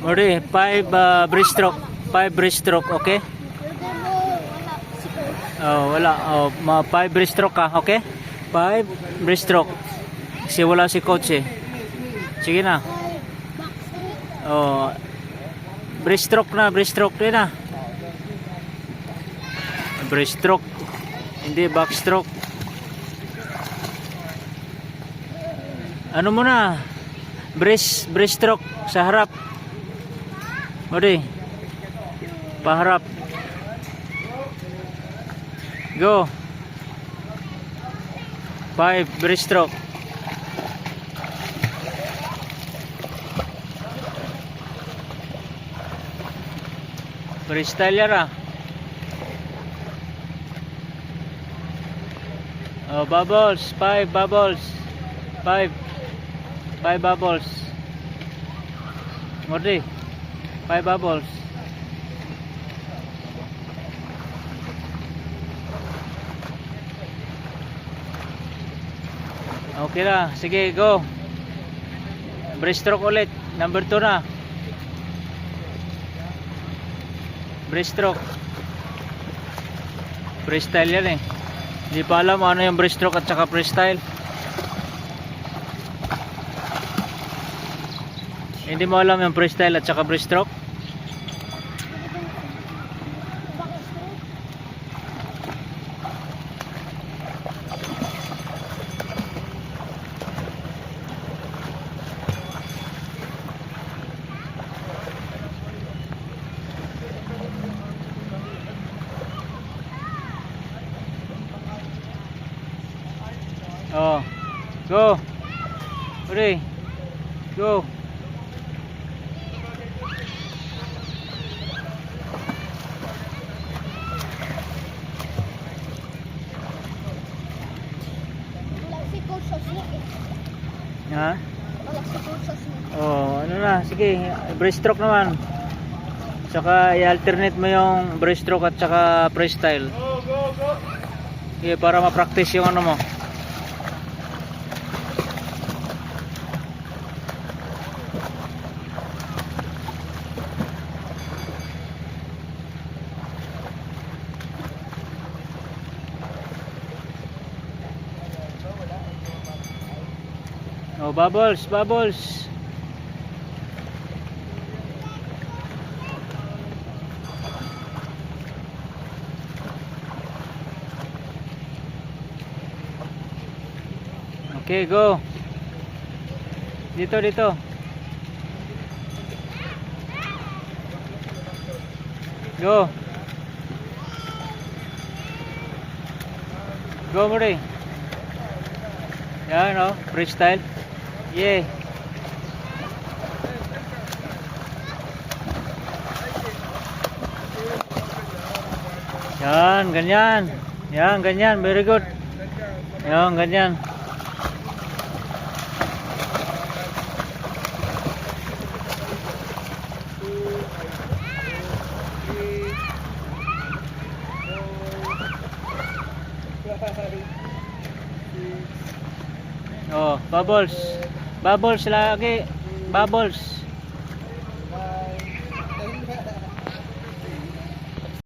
Mori, 5 breaststroke. 5 breaststroke, okay? Oh, wala. Oh, 5 breaststroke ka, okay? 5 breaststroke. Kasi wala si coach eh. Sige na. Oh, breaststroke na, breaststroke din na. Breaststroke. Hindi backstroke. Ano muna? Breaststroke sa harap. Mori. Paharap. Go. 5 breaststroke. Freestyle yara. Oh, bubbles. 5 bubbles. 5 bubbles. Mori. 5 bubbles. Okay na. Sige, go. Breaststroke ulit. Number 2 na. Breaststroke. Freestyle yan eh. Hindi pa alam ano yung breaststroke at saka freestyle. Hindi mo alam yung freestyle at saka breaststroke? Oh, go. Ready. Go. Ha? Oh, ano na, sige, breaststroke naman. Tsaka i-alternate mo yung breaststroke at saka freestyle. Sige, para ma-practice yung ano mo. Oh, bubbles, bubbles. Okay, go. Dito, dito. Go. Go, Mori. Yan, oh, freestyle. Yeah. Yan, ganyan. Yan, ganyan. Very good. Yan, ganyan. Oh, bubbles. Bubbles lagi. Bubbles.